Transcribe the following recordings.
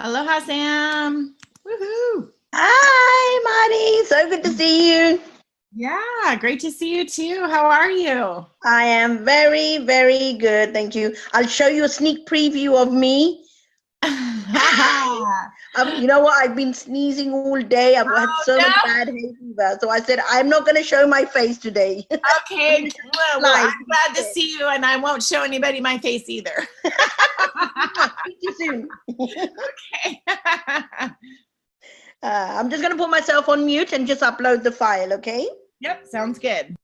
Aloha, Sam. Woohoo. Hi, Marty. So good to see you. Yeah, great to see you too. How are you? I am very, very good. Thank you. I'll show you a sneak preview of me. You know what? I've been sneezing all day. I've had so much bad hay fever. So I said, I'm not going to show my face today. Okay. Well, I'm glad to see you, and I won't show anybody my face either. Speak to you soon. Okay. I'm just going to put myself on mute and just upload the file, okay? Yep, sounds good.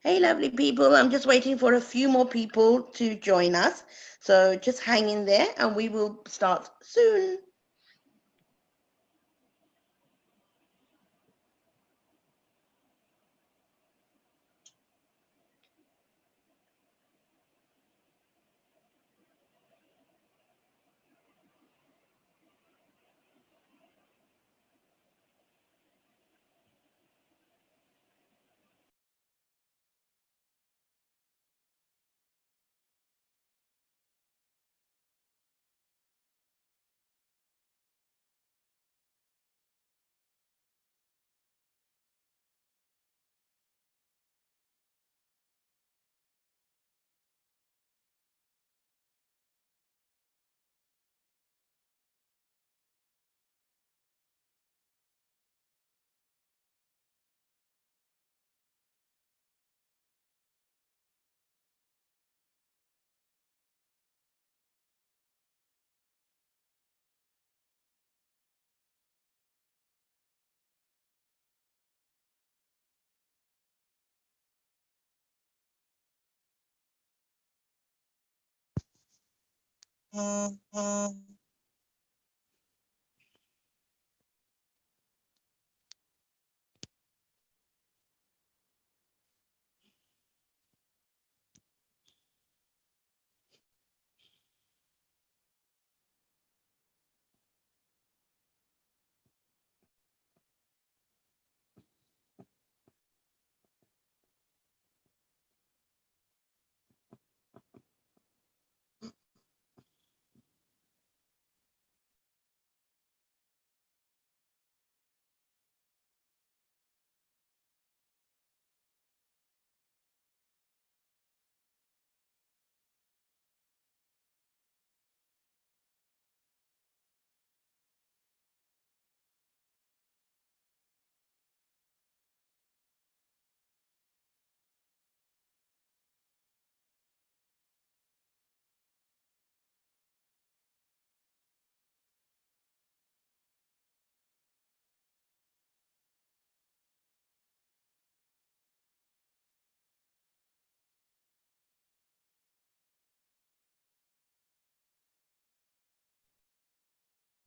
Hey, lovely people. I'm just waiting for a few more people to join us. So just hang in there and we will start soon.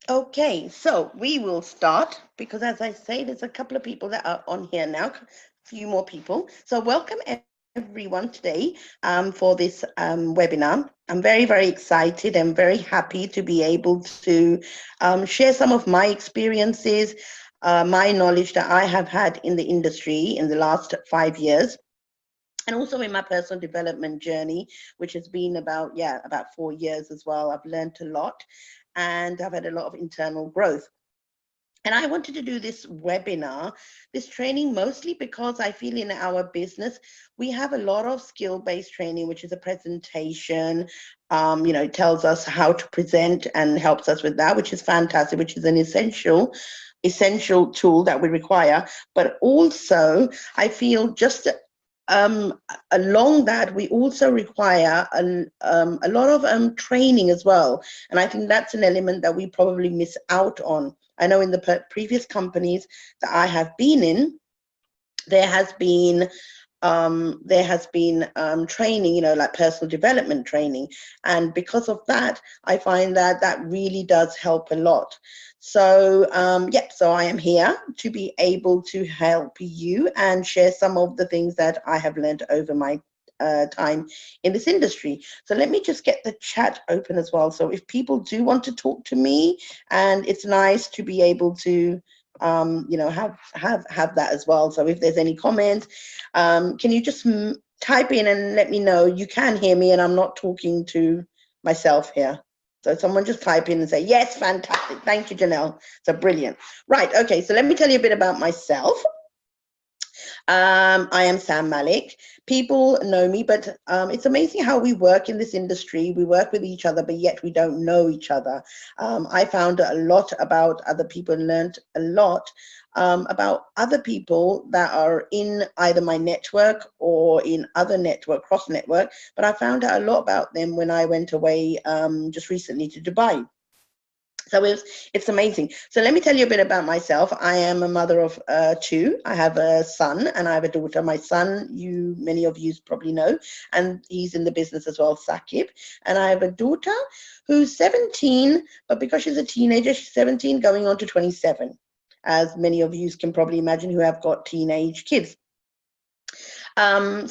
Okay, so we will start because, as I say, there's a couple of people that are on here now, a few more people. So welcome everyone today for this webinar. I'm very, very excited and very happy to be able to share some of my experiences, my knowledge that I have had in the industry in the last 5 years. And also in my personal development journey, which has been about 4 years as well. I've learned a lot and I've had a lot of internal growth. And I wanted to do this webinar, this training, mostly because I feel in our business, we have a lot of skill-based training, which is a presentation, it tells us how to present and helps us with that, which is fantastic, which is an essential tool that we require. But also, I feel just along that, we also require a lot of training as well. And I think that's an element that we probably miss out on. I know in the previous companies that I have been in, there has been training, like personal development training. And because of that, I find that that really does help a lot. So, so I am here to be able to help you and share some of the things that I have learned over my time in this industry. So let me just get the chat open as well. So if people do want to talk to me, and it's nice to be able to have that as well. So if there's any comments, can you just type in and let me know you can hear me and I'm not talking to myself here? So someone just type in and say, yes, fantastic. Thank you, Janelle. So brilliant. Right. Okay. So let me tell you a bit about myself. I am Sam Malik. People know me, but it's amazing how we work in this industry. We work with each other, but yet we don't know each other. I found a lot about other people and learned a lot about other people that are in either my network or in other network, cross network. But I found out a lot about them when I went away just recently to Dubai. So it's amazing. So let me tell you a bit about myself. I am a mother of two. I have a son and I have a daughter. My son, many of you probably know, and he's in the business as well, Sakib. And I have a daughter who's 17, but because she's a teenager, she's 17 going on to 27, as many of you can probably imagine who have got teenage kids. I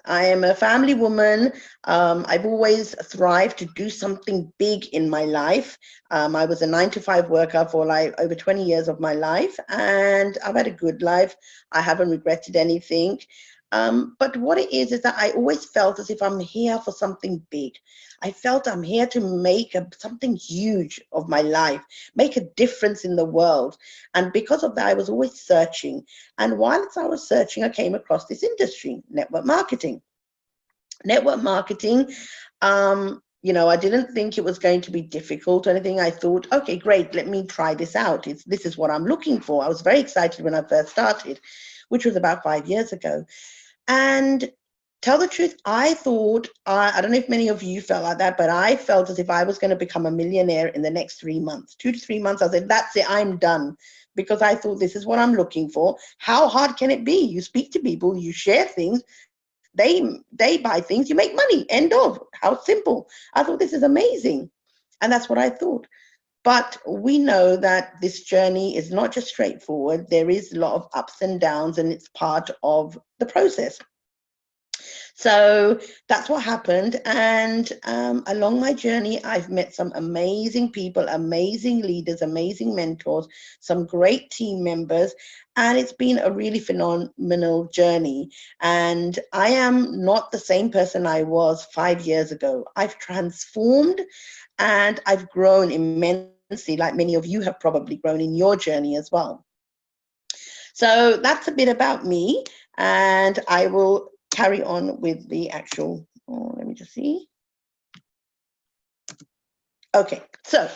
am a family woman. I've always thrived to do something big in my life. I was a 9-to-5 worker for like over 20 years of my life, and I've had a good life. I haven't regretted anything. But what it is that I always felt as if I'm here for something big. I felt I'm here to make something huge of my life, make a difference in the world. And because of that, I was always searching. And whilst I was searching, I came across this industry, network marketing. Network marketing, I didn't think it was going to be difficult or anything. I thought, okay, great, let me try this out. This is what I'm looking for. I was very excited when I first started, which was about 5 years ago. And tell the truth, I thought, I don't know if many of you felt like that, but I felt as if I was going to become a millionaire in the next 3 months, 2 to 3 months. I said, that's it, I'm done. Because I thought this is what I'm looking for. How hard can it be? You speak to people, you share things, they buy things, you make money, end of. How simple. I thought this is amazing. And that's what I thought. But we know that this journey is not just straightforward. There is a lot of ups and downs, and it's part of the process. So that's what happened. And along my journey, I've met some amazing people, amazing leaders, amazing mentors, some great team members. And it's been a really phenomenal journey. And I am not the same person I was 5 years ago. I've transformed and I've grown immensely, like many of you have probably grown in your journey as well. So that's a bit about me. And I will carry on with the actual, let me just see. Okay, so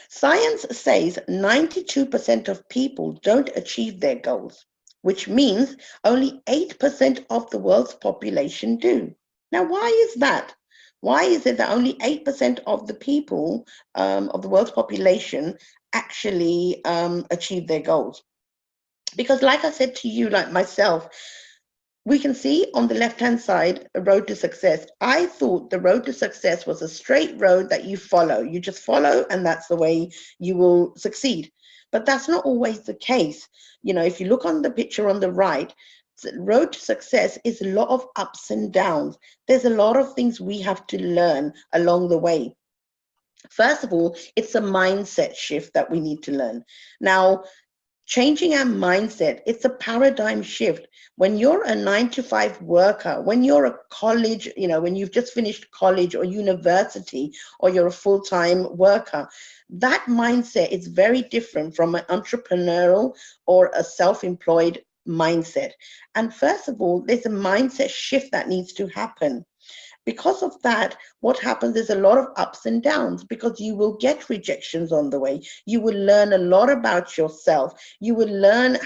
science says 92% of people don't achieve their goals, which means only 8% of the world's population do. Now, why is that? Why is it that only 8% of the people of the world's population actually achieve their goals? Because like I said to you, like myself, we can see on the left-hand side, a road to success. I thought the road to success was a straight road that you follow. You just follow, and that's the way you will succeed. But that's not always the case. You know, if you look on the picture on the right, the road to success is a lot of ups and downs. There's a lot of things we have to learn along the way. First of all, it's a mindset shift that we need to learn. Now, changing our mindset, it's a paradigm shift. When you're a 9 to 5 worker, when you're a college, you know, when you've just finished college or university, or you're a full-time worker, that mindset is very different from an entrepreneurial or a self-employed mindset. And first of all, there's a mindset shift that needs to happen. Because of that, what happens is a lot of ups and downs, because you will get rejections on the way. You will learn a lot about yourself. You will learn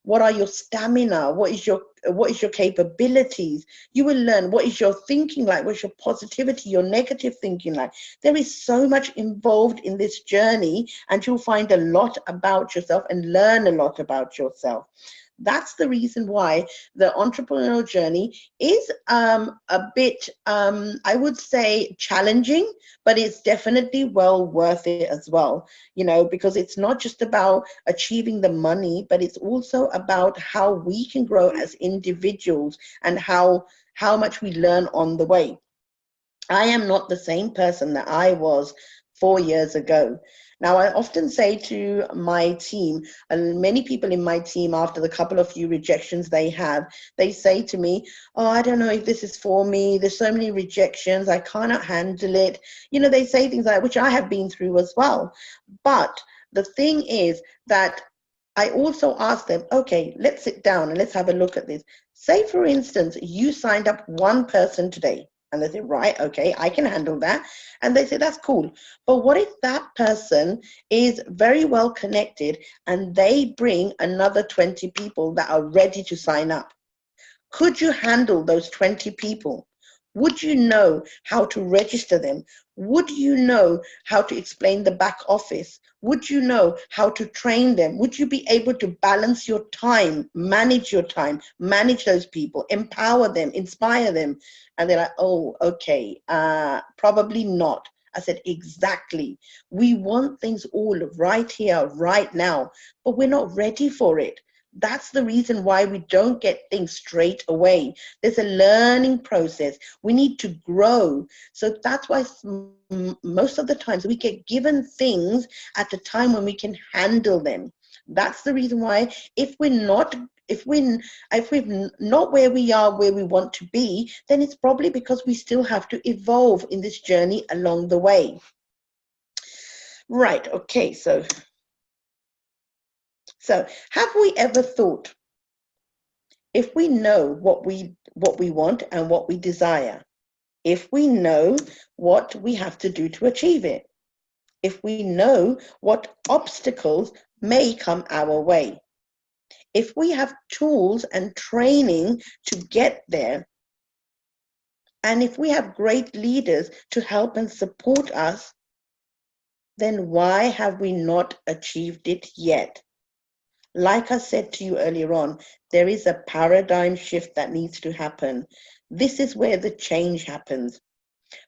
what are your stamina, what is your capabilities. You will learn what is your thinking like, what's your positivity, your negative thinking like. There is so much involved in this journey, and you'll find a lot about yourself and learn a lot about yourself. That's the reason why the entrepreneurial journey is a bit, I would say, challenging, but it's definitely well worth it as well, you know, because it's not just about achieving the money, but it's also about how we can grow as individuals and how much we learn on the way. I am not the same person that I was 4 years ago. Now, I often say to my team, and many people in my team, after the couple of few rejections they have, they say to me, oh, I don't know if this is for me. There's so many rejections. I cannot handle it. You know, they say things like, which I have been through as well. But the thing is that I also ask them, okay, let's sit down and let's have a look at this. Say, for instance, you signed up one person today. And they say, right, okay, I can handle that. And they say, that's cool. But what if that person is very well connected and they bring another 20 people that are ready to sign up? Could you handle those 20 people? Would you know how to register them? Would you know how to explain the back office? Would you know how to train them? Would you be able to balance your time, manage those people, empower them, inspire them? And they're like, oh, okay, probably not. I said, exactly. We want things all right here, right now, but we're not ready for it. That's the reason why we don't get things straight away. There's a learning process. We need to grow. So that's why most of the times we get given things at the time when we can handle them. That's the reason why if we're not where we are, where we want to be, then it's probably because we still have to evolve in this journey along the way. Right, okay, so have we ever thought, if we know what we want and what we desire, if we know what we have to do to achieve it, if we know what obstacles may come our way, if we have tools and training to get there, and if we have great leaders to help and support us, then why have we not achieved it yet? Like I said to you earlier on, there is a paradigm shift that needs to happen. This is where the change happens.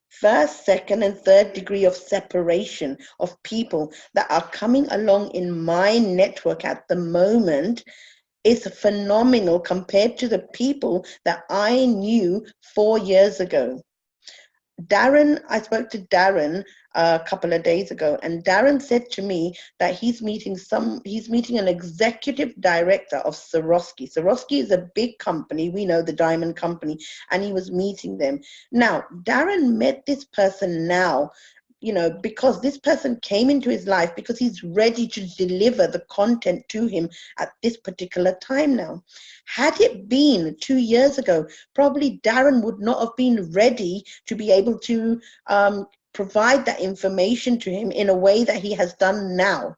First, second, and third degree of separation of people that are coming along in my network at the moment is phenomenal compared to the people that I knew 4 years ago. I spoke to Darren a couple of days ago, and Darren said to me that he's meeting an executive director of Swarovski. Swarovski is a big company, we know, the diamond company, and he was meeting them. Now, Darren met this person now, because this person came into his life because he's ready to deliver the content to him at this particular time now. Had it been 2 years ago, probably Darren would not have been ready to be able to provide that information to him in a way that he has done now.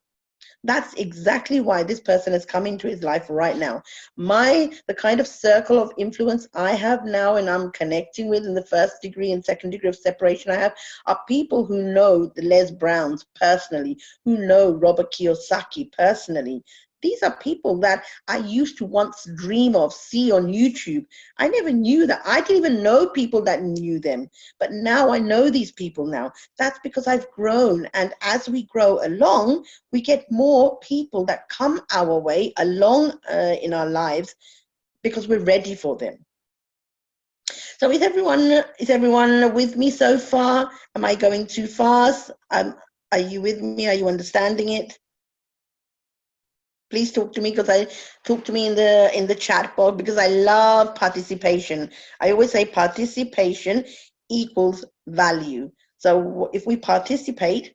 That's exactly why this person has come into his life right now. The kind of circle of influence I have now and I'm connecting with in the first degree and second degree of separation I have are people who know the Les Browns personally, who know Robert Kiyosaki personally. These are people that I used to once dream of, see on YouTube. I never knew that. I didn't even know people that knew them. But now I know these people now. That's because I've grown. And as we grow along, we get more people that come our way along in our lives because we're ready for them. So is everyone with me so far? Am I going too fast? Are you with me? Are you understanding it? Please talk to me, in the chat box, because I love participation. I always say participation equals value. So if we participate,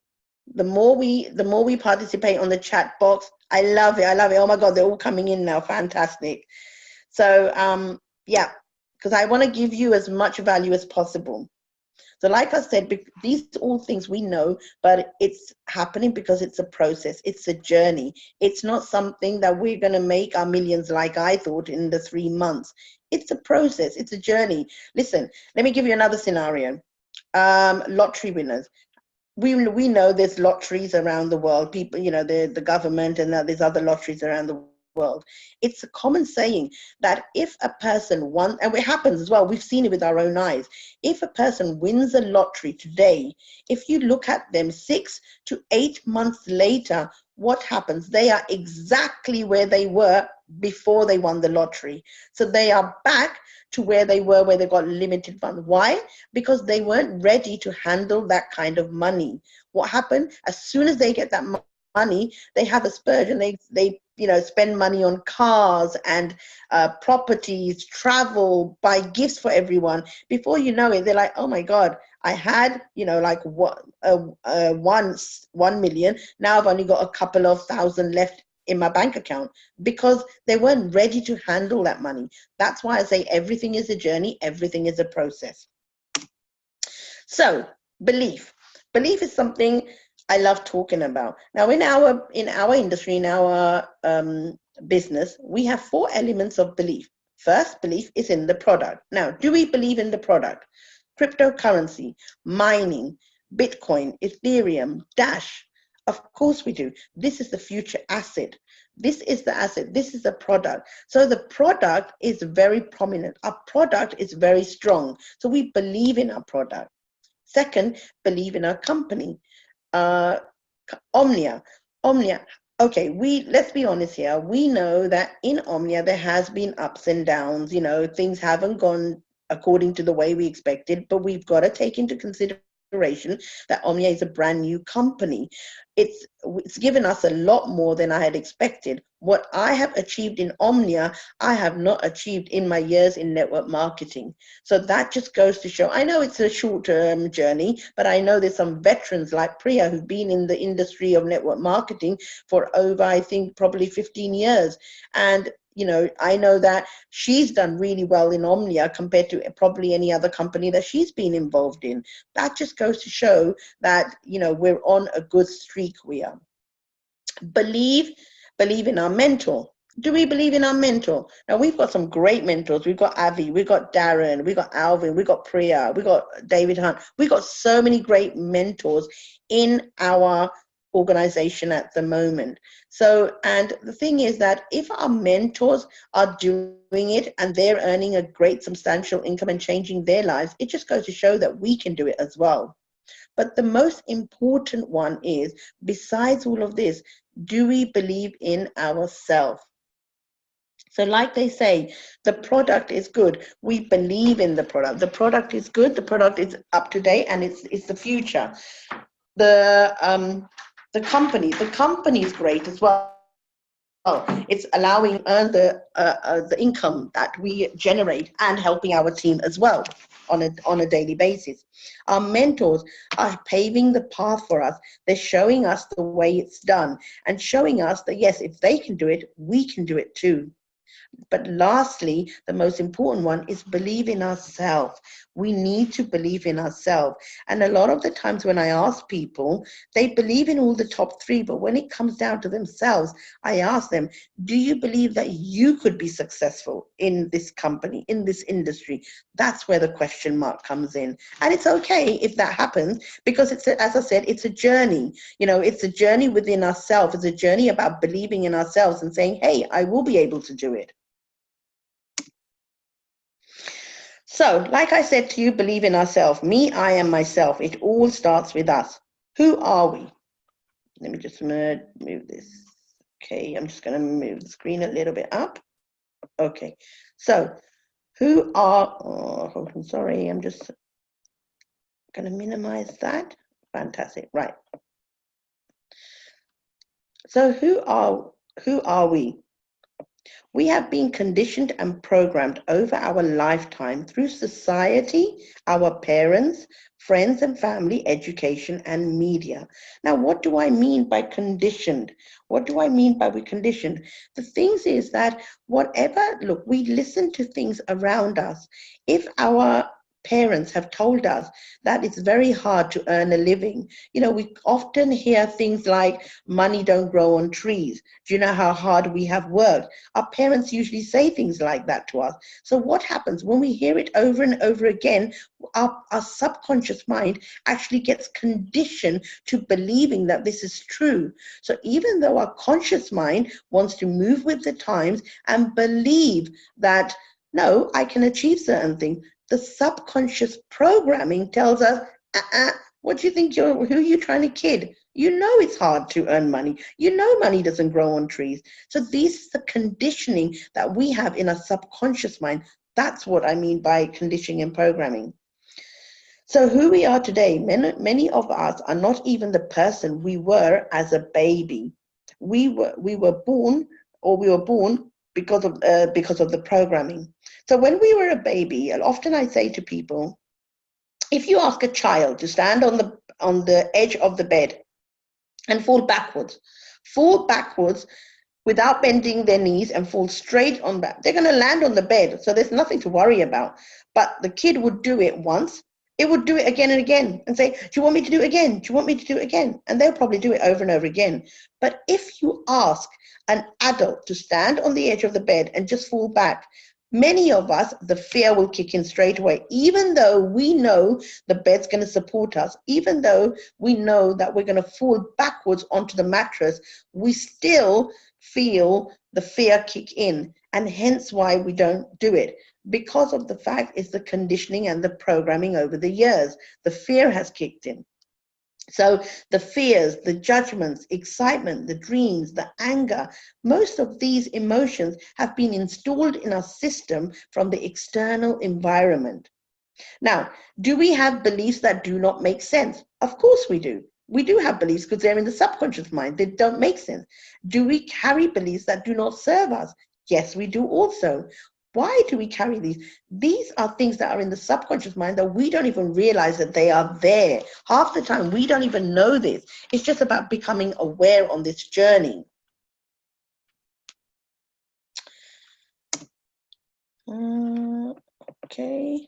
the more we participate on the chat box, I love it. Oh my God, they're all coming in now. Fantastic. So yeah, because I want to give you as much value as possible. So like I said, these are all things we know, but it's happening because it's a process. It's a journey. It's not something that we're going to make our millions like I thought in the 3 months. It's a process. It's a journey. Listen, let me give you another scenario. Lottery winners. We know there's lotteries around the world. People, the government, and there's other lotteries around the world. It's a common saying that if a person won, and it happens as well, we've seen it with our own eyes. If a person wins a lottery today, if you look at them 6 to 8 months later, what happens? They are exactly where they were before they won the lottery. So they are back to where they were, where they got limited funds. Why? Because they weren't ready to handle that kind of money. What happened? As soon as they get that money, they have a spurge, and they spend money on cars and properties, travel, buy gifts for everyone. Before you know it, they're like, oh my God, I had, like 1 million. Now I've only got a couple of thousand left in my bank account, because they weren't ready to handle that money. That's why I say everything is a journey, everything is a process. So belief is something I love talking about. Now in our industry, in our business, we have 4 elements of belief. First, belief is in the product. Now, do we believe in the product? Cryptocurrency, mining, Bitcoin, Ethereum, Dash. Of course we do. This is the future asset. This is the asset. This is the product. So the product is very prominent. Our product is very strong. So we believe in our product. Second, believe in our company. Omnia. Okay, let's be honest here. We know that in Omnia there has been ups and downs. Things haven't gone according to the way we expected, but we've got to take into consideration that Omnia is a brand new company. It's given us a lot more than I had expected. What I have achieved in Omnia, I have not achieved in my years in network marketing. So that just goes to show, I know it's a short-term journey, but I know there's some veterans like Priya who've been in the industry of network marketing for over, I think, probably 15 years. And I know that she's done really well in Omnia compared to probably any other company that she's been involved in. That just goes to show that, we're on a good streak. We are. Believe in our mentor. Do we believe in our mentor? Now, we've got some great mentors. We've got Avi, we've got Darren, we've got Alvin, we've got Priya, we've got David Hunt. We've got so many great mentors in our organization at the moment. So, and the thing is that if our mentors are doing it and they're earning a great substantial income and changing their lives, it just goes to show that we can do it as well. But the most important one is, besides all of this, do we believe in ourselves? So like they say, the product is good. We believe in the product. The product is good. The product is up to date, and it's the future. The company is great as well. It's allowing earn the income that we generate and helping our team as well on a daily basis. Our mentors are paving the path for us. They're showing us the way it's done and showing us that yes, if they can do it, we can do it too. But lastly, the most important one is believe in ourselves. We need to believe in ourselves. And a lot of the times when I ask people, they believe in all the top three, but when it comes down to themselves, I ask them, do you believe that you could be successful in this company, in this industry? That's where the question mark comes in. And it's okay if that happens, because it's, as I said, it's a journey. You know, it's a journey within ourselves. It's a journey about believing in ourselves and saying, hey, I will be able to do it. So, like I said to you, believe in ourselves. Me, I am myself. It all starts with us. Who are we? Let me just move this. Okay, I'm just going to move the screen a little bit up. Okay, so who are, oh, hold on, sorry, I'm just going to minimize that. Fantastic, right. So who are we? We have been conditioned and programmed over our lifetime through society, our parents, friends and family, education, and media. Now, what do I mean by conditioned? What do I mean by we conditioned? The things is that look, we listen to things around us. If our parents have told us that it's very hard to earn a living, you know, we often hear things like money don't grow on trees. Do you know how hard we have worked? Our parents usually say things like that to us. So what happens when we hear it over and over again? Our subconscious mind actually gets conditioned to believing that this is true. So even though our conscious mind wants to move with the times and believe that, no, I can achieve certain things, the subconscious programming tells us, what do you think who are you trying to kid? You know it's hard to earn money. You know money doesn't grow on trees. So this is the conditioning that we have in our subconscious mind. That's what I mean by conditioning and programming. So who we are today, many of us are not even the person we were as a baby. We were born because of the programming. So when we were a baby, and often I say to people, if you ask a child to stand on the edge of the bed and fall backwards without bending their knees and fall straight on back, they're going to land on the bed. So there's nothing to worry about. But the kid would do it once. It would do it again and again and say, do you want me to do it again? Do you want me to do it again? And they'll probably do it over and over again. But if you ask an adult to stand on the edge of the bed and just fall back, many of us, the fear will kick in straight away, even though we know the bed's going to support us, even though we know that we're going to fall backwards onto the mattress, we still feel the fear kick in, and hence why we don't do it. Because of the fact it's the conditioning and the programming over the years. The fear has kicked in. So the fears, the judgments, excitement, the dreams, the anger, most of these emotions have been installed in our system from the external environment. Now, do we have beliefs that do not make sense? Of course we do. We do have beliefs because they're in the subconscious mind. They don't make sense. Do we carry beliefs that do not serve us? Yes, we do also. Why do we carry these? These are things that are in the subconscious mind that we don't even realize that they are there. Half the time, we don't even know this. It's just about becoming aware on this journey. Okay.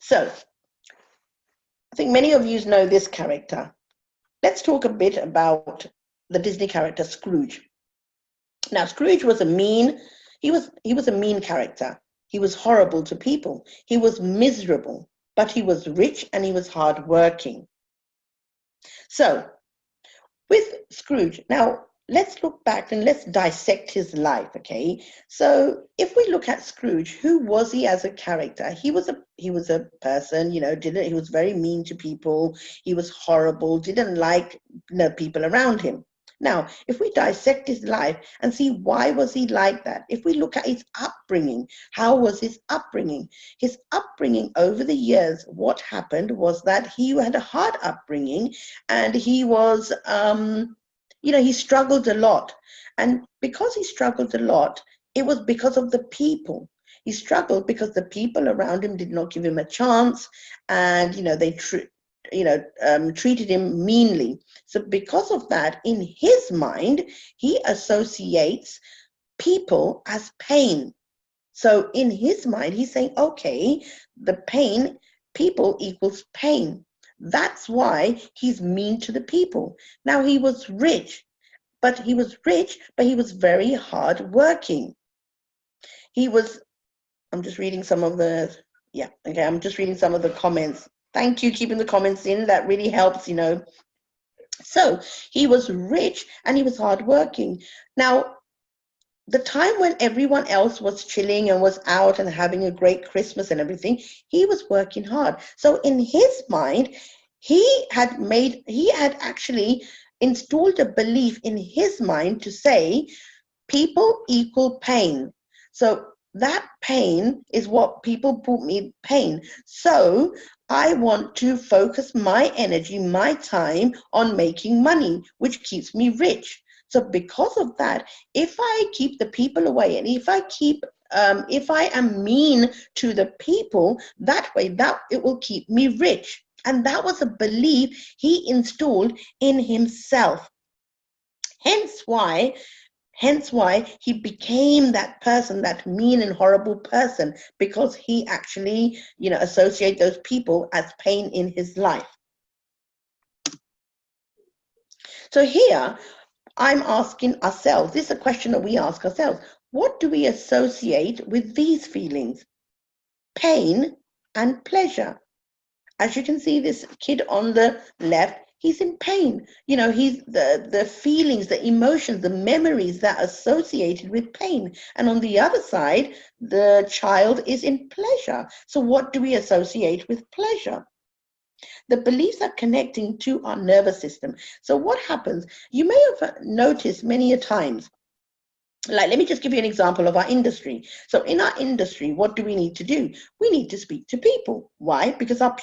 So, I think many of you know this character. Let's talk a bit about the Disney character Scrooge. Now, Scrooge was a mean character. He was horrible to people. He was miserable, but he was rich and he was hardworking. So, with Scrooge, now let's look back and let's dissect his life, okay? So, if we look at Scrooge, who was he as a character? He was a person, you know, he was very mean to people. He was horrible, didn't like, you know, people around him. Now, if we dissect his life and see why was he like that, if we look at his upbringing, how was his upbringing? His upbringing over the years, what happened was that he had a hard upbringing and he was, you know, he struggled a lot. And because he struggled a lot, it was because of the people. He struggled because the people around him did not give him a chance and, you know, they treated him meanly. So because of that, in his mind, he associates people as pain. So in his mind, he's saying, okay, the pain, people equals pain. That's why he's mean to the people. Now he was rich, but he was very hard working. I'm just reading some of the, I'm just reading some of the comments. Thank you, keeping the comments in. That really helps, So he was rich and he was hardworking. Now, the time when everyone else was chilling and was out and having a great Christmas and everything, he was working hard. So in his mind, he had actually installed a belief in his mind to say, people equal pain. So that pain is what people brought me pain. So I want to focus my energy, my time on making money, which keeps me rich. So because of that, if I keep the people away, and if I am mean to the people, that way that it will keep me rich. And that was a belief he installed in himself. Hence why he became that person, that mean and horrible person, because he actually, associate those people as pain in his life. So here, I'm asking ourselves, this is a question that we ask ourselves, what do we associate with these feelings? Pain and pleasure. As you can see, this kid on the left, he's in pain. He's the feelings, the emotions, the memories that are associated with pain. And on the other side, the child is in pleasure. So what do we associate with pleasure? The beliefs are connecting to our nervous system. So what happens? You may have noticed many a times, like, let me just give you an example of our industry. So in our industry, what do we need to do? We need to speak to people. Why? Because our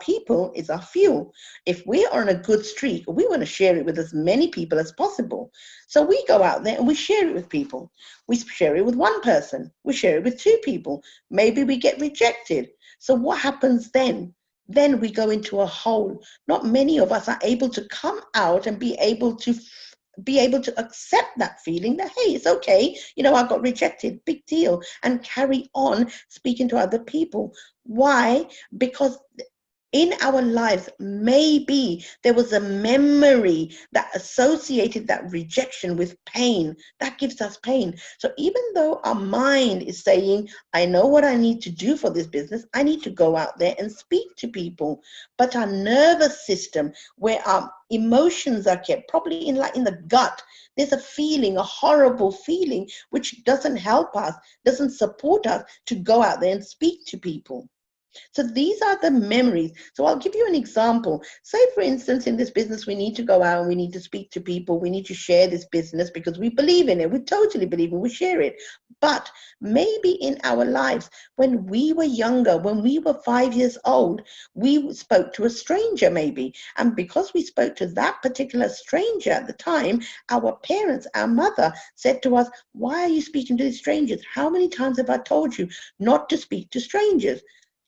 people is our fuel. If we are on a good streak, we want to share it with as many people as possible. So we go out there and we share it with people. We share it with one person. We share it with two people. Maybe we get rejected. So what happens then? Then we go into a hole. Not many of us are able to come out and be able to accept that feeling that, hey, it's okay, I got rejected, big deal, and carry on speaking to other people. Why? Because in our lives, maybe there was a memory that associated that rejection with pain. That gives us pain. So even though our mind is saying, I know what I need to do for this business, I need to go out there and speak to people. But our nervous system, where our emotions are kept, probably in the gut, there's a feeling, a horrible feeling, which doesn't help us, doesn't support us to go out there and speak to people. So these are the memories. So I'll give you an example. Say, for instance, in this business, we need to go out and we need to speak to people. We need to share this business because we believe in it. We totally believe in it. We share it. But maybe in our lives, when we were younger, when we were 5 years old, we spoke to a stranger maybe. And because we spoke to that particular stranger at the time, our parents, our mother said to us, why are you speaking to these strangers? How many times have I told you not to speak to strangers?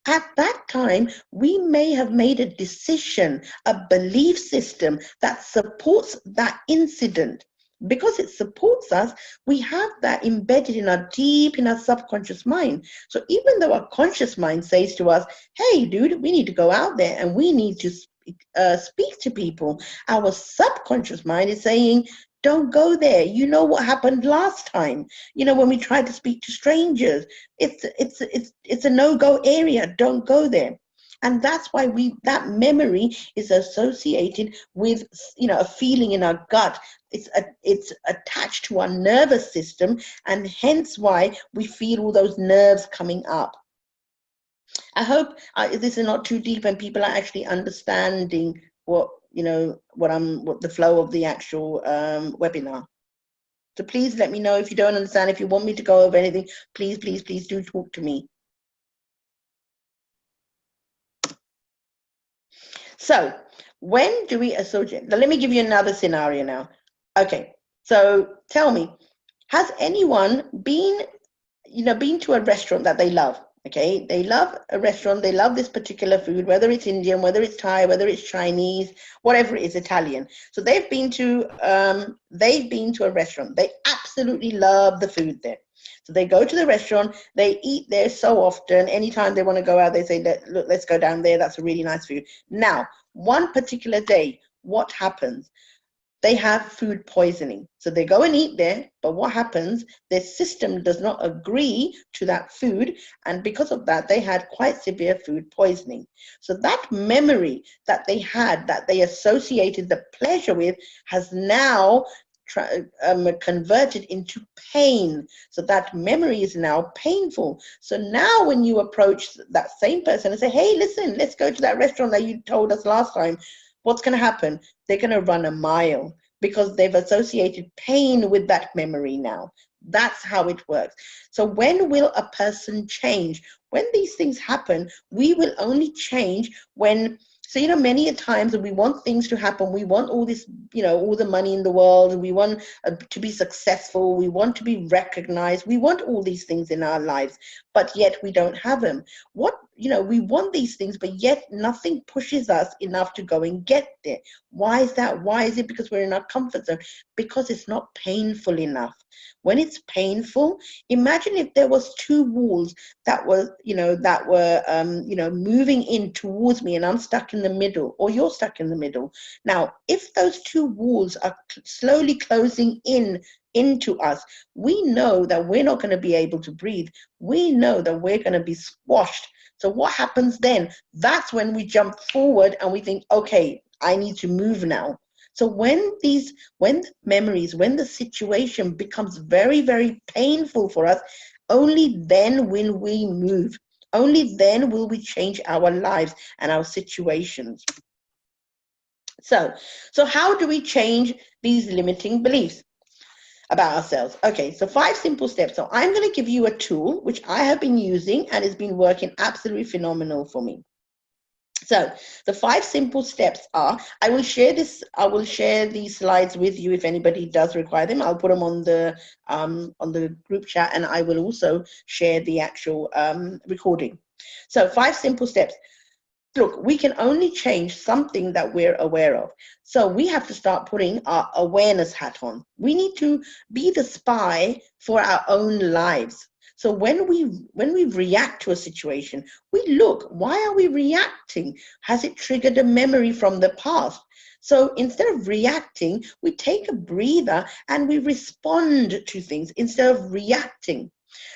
At that time, we may have made a decision, a belief system that supports that incident. Because it supports us, we have that embedded in our subconscious mind. So even though our conscious mind says to us, hey, dude, we need to go out there and we need to speak to people, our subconscious mind is saying, don't go there. You know what happened last time. When we tried to speak to strangers, it's a no-go area. Don't go there. And that's why that memory is associated with, a feeling in our gut. It's attached to our nervous system, and hence why we feel all those nerves coming up. I hope this is not too deep and people are actually understanding what the flow of the actual webinar. So please let me know if you don't understand. If you want me to go over anything, please do talk to me. So when do we associate? Now, let me give you another scenario now. Okay, so tell me, has anyone been to a restaurant that they love? Okay, they love a restaurant, they love this particular food, whether it's Indian, whether it's Thai, whether it's Chinese, whatever it is, Italian. So they've been to a restaurant. They absolutely love the food there. So they go to the restaurant, they eat there so often. Anytime they want to go out, they say, look, let's go down there. That's a really nice food. Now, one particular day, what happens? They have food poisoning. So they go and eat there, but what happens? Their system does not agree to that food. And because of that, they had quite severe food poisoning. So that memory that they had, that they associated the pleasure with, has now converted into pain. So that memory is now painful. So now when you approach that same person and say, hey, listen, let's go to that restaurant that you told us last time, what's going to happen? They're going to run a mile because they've associated pain with that memory now. That's how it works. So when will a person change? When these things happen, we will only change when, so, you know, many a times we want things to happen. We want all this, you know, all the money in the world. We want to be successful. We want to be recognized. We want all these things in our lives, but yet we don't have them. We want these things, but yet nothing pushes us enough to go and get there. Why is that? Why is it? Because we're in our comfort zone. Because it's not painful enough. When it's painful, imagine if there was two walls that were moving in towards me, and I'm stuck in the middle, or you're stuck in the middle. Now, if those two walls are slowly closing into us, we know that we're not going to be able to breathe. We know that we're going to be squashed. So what happens then? That's when we jump forward and we think, okay, I need to move now. So when the situation becomes very, very painful for us, only then will we move. Only then will we change our lives and our situations. So how do we change these limiting beliefs about ourselves? Okay, so 5 simple steps. So I'm going to give you a tool which I have been using and it's been working absolutely phenomenal for me. So the 5 simple steps are, I will share these slides with you if anybody does require them. I'll put them on the group chat, and I will also share the actual recording. So 5 simple steps. Look, we can only change something that we're aware of. So we have to start putting our awareness hat on. We need to be the spy for our own lives. So when we react to a situation, we look, why are we reacting? Has it triggered a memory from the past? So instead of reacting, we take a breather and we respond to things instead of reacting.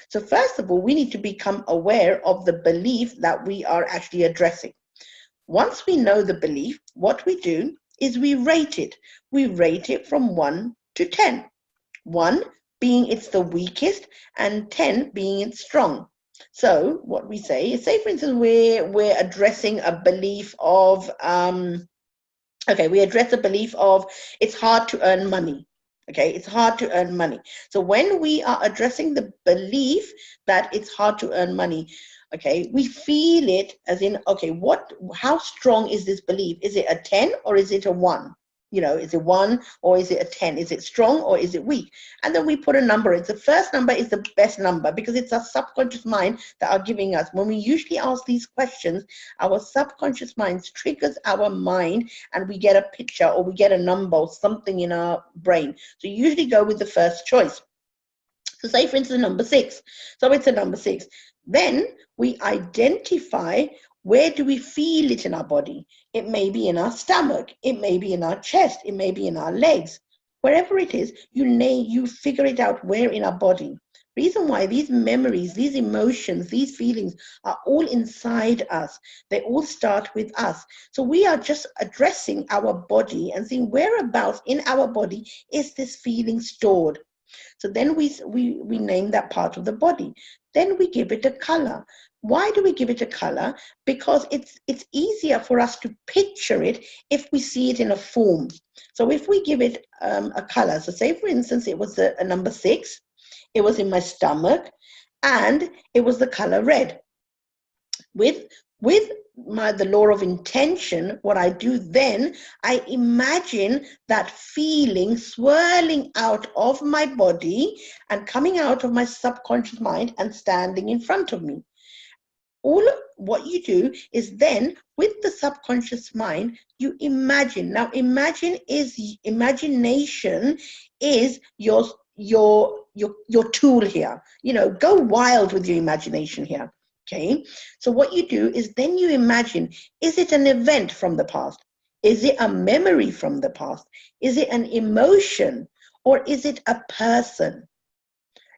So first of all, we need to become aware of the belief that we are actually addressing. Once we know the belief, what we do is we rate it. We rate it from 1 to 10. 1 being it's the weakest and 10 being it's strong. So what we say is, say for instance, we're addressing a belief of, we address a belief of it's hard to earn money. Okay, it's hard to earn money. So when we are addressing the belief that it's hard to earn money, okay, we feel it as in, okay, how strong is this belief? Is it a 10 or is it a 1? You know, is it 1 or is it a 10? Is it strong or is it weak? And then we put a number in. The first number is the best number because it's our subconscious mind that are giving us. When we usually ask these questions, our subconscious mind triggers our mind and we get a picture or we get a number or something in our brain. So you usually go with the first choice. So say, for instance, number 6. So it's a number 6. Then we identify, where do we feel it in our body? It may be in our stomach. It may be in our chest. It may be in our legs. Wherever it is, you figure it out where in our body. Reason why these memories, these emotions, these feelings are all inside us. They all start with us. So we are just addressing our body and seeing whereabouts in our body is this feeling stored. So then we name that part of the body. Then we give it a color. Why do we give it a color? Because it's easier for us to picture it if we see it in a form. So if we give it a color, so say for instance, it was a number 6, it was in my stomach, and it was the color red. With the law of intention, what I do then, I imagine that feeling swirling out of my body and coming out of my subconscious mind and standing in front of me. all what you do is then with the subconscious mind, you imagine. Now, imagination is your tool here. Go wild with your imagination here. Okay. So what you do is then you imagine, is it an event from the past? Is it a memory from the past? Is it an emotion? Or is it a person?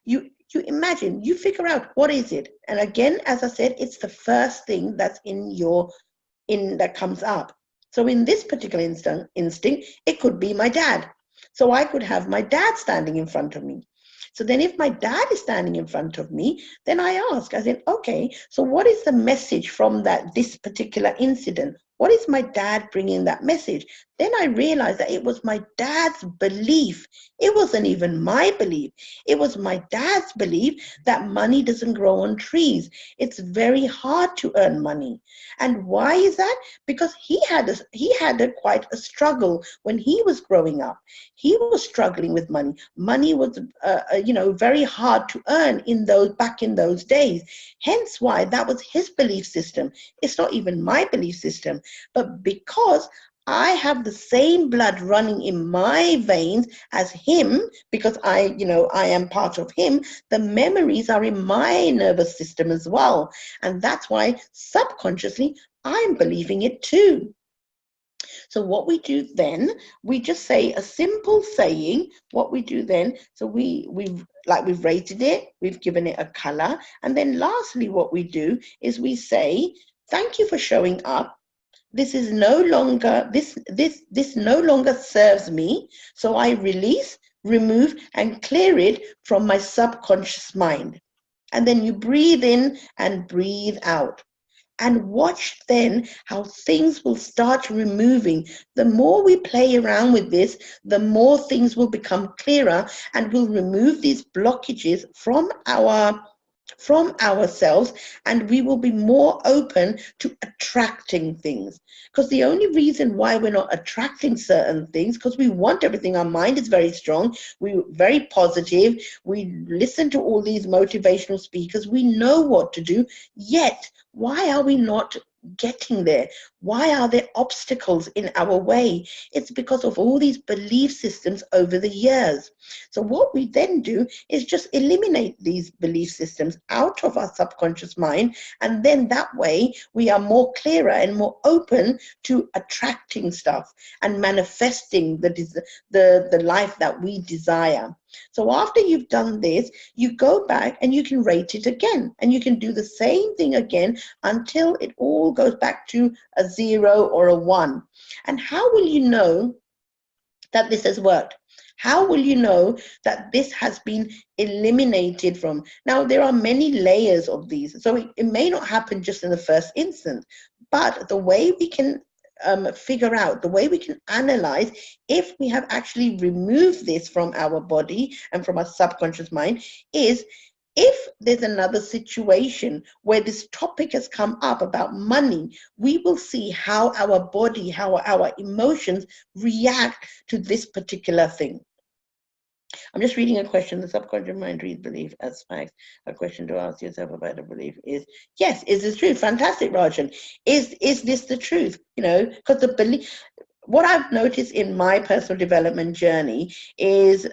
You imagine, you figure out what is it. And again, as I said, it's the first thing that's that comes up. So in this particular instinct, it could be my dad. So I could have my dad standing in front of me. So then if my dad is standing in front of me, then I ask, I said, okay, so what is the message from this particular incident? What is my dad bringing that message? Then I realized that it was my dad's belief. It wasn't even my belief. It was my dad's belief that money doesn't grow on trees. It's very hard to earn money. And why is that? Because he had quite a struggle when he was growing up. He was struggling with money. Money was, very hard to earn back in those days. Hence why that was his belief system. It's not even my belief system. But because I have the same blood running in my veins as him, because I am part of him, the memories are in my nervous system as well. And that's why subconsciously I'm believing it too. So what we do then, we just say a simple saying. What we do then, so we've rated it, we've given it a color. And then lastly, what we do is we say, thank you for showing up. This is no longer, this no longer serves me. So I release, remove, and clear it from my subconscious mind. And then you breathe in and breathe out. And watch then how things will start removing. The more we play around with this, the more things will become clearer and we'll remove these blockages from ourselves, and we will be more open to attracting things. Because the only reason why we're not attracting certain things, because we want everything, our mind is very strong, we're very positive, we listen to all these motivational speakers, we know what to do, yet why are we not getting there? Why are there obstacles in our way? It's because of all these belief systems over the years. So what we then do is just eliminate these belief systems out of our subconscious mind, and then that way we are more clearer and more open to attracting stuff and manifesting the life that we desire. So after you've done this, you go back and you can rate it again, and you can do the same thing again until it all goes back to a 0 or a 1. And how will you know that this has worked? How will you know that this has been eliminated from? Now, there are many layers of these, so it may not happen just in the first instance, but the way we can figure out, the way we can analyze if we have actually removed this from our body and from our subconscious mind is, if there's another situation where this topic has come up about money, we will see how our body, how our emotions react to this particular thing. I'm just reading a question. The subconscious mind reads belief as facts. A question to ask yourself about a belief is, yes, is this true? Fantastic, Rajan. Is this the truth? Because the belief, what I've noticed in my personal development journey is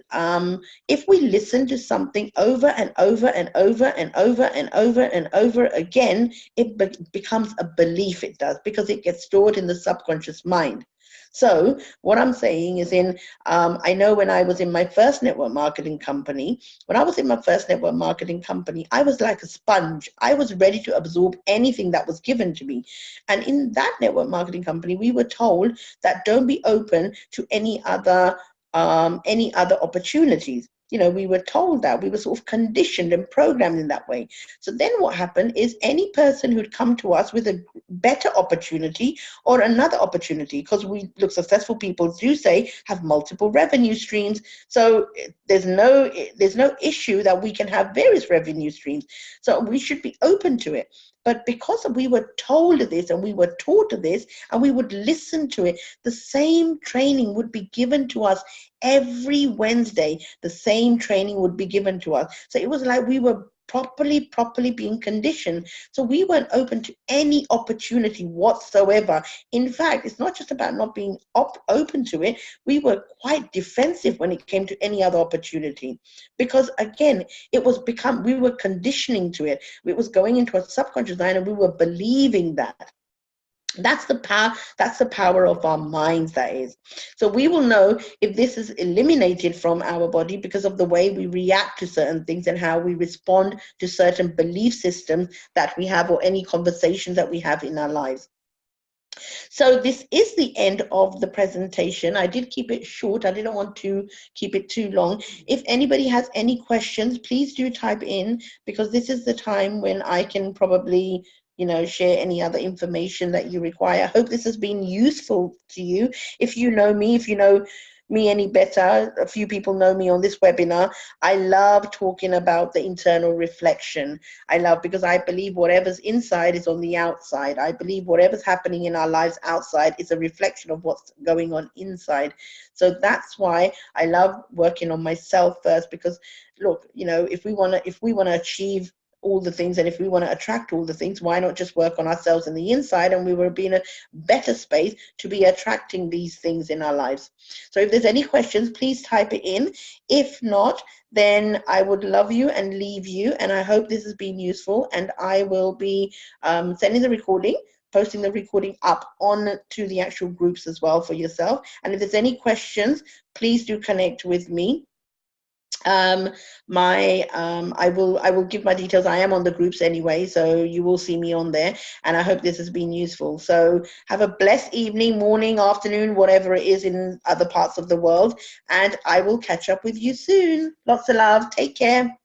if we listen to something over and over and over and over and over and over again, it becomes a belief. It does, because it gets stored in the subconscious mind. So what I'm saying is I know when I was in my first network marketing company, I was like a sponge. I was ready to absorb anything that was given to me. And in that network marketing company, we were told that don't be open to any other opportunities. We were told that. We were sort of conditioned and programmed in that way. So then what happened is any person who'd come to us with a better opportunity or another opportunity, because successful people do say have multiple revenue streams. So there's no issue that we can have various revenue streams. So we should be open to it. But because we were told this and we were taught this and we would listen to it, the same training would be given to us every Wednesday. The same training would be given to us. So it was like we were properly being conditioned. So we weren't open to any opportunity whatsoever. In fact, it's not just about not being open to it. We were quite defensive when it came to any other opportunity, because again, we were conditioning to it. It was going into a subconscious mind, and we were believing that. That's the power of our minds, that is. So we will know if this is eliminated from our body because of the way we react to certain things and how we respond to certain belief systems that we have, or any conversations that we have in our lives. So this is the end of the presentation. I did keep it short. I didn't want to keep it too long. If anybody has any questions, please do type in, because this is the time when I can probably, share any other information that you require. I hope this has been useful to you. If you know me any better, a few people know me on this webinar. I love talking about the internal reflection. Because I believe whatever's inside is on the outside. I believe whatever's happening in our lives outside is a reflection of what's going on inside. So that's why I love working on myself first, because look, if we want to achieve all the things, and if we want to attract all the things, why not just work on ourselves in the inside, and we will be in a better space to be attracting these things in our lives. So if there's any questions, please type it in. If not, then I would love you and leave you, and I hope this has been useful, and I will be sending the recording, posting the recording up on to the actual groups as well for yourself. And if there's any questions, please do connect with me. I will give my details. I am on the groups anyway, so you will see me on there, and I hope this has been useful. So have a blessed evening, morning, afternoon, whatever it is in other parts of the world, and I will catch up with you soon. Lots of love. Take care.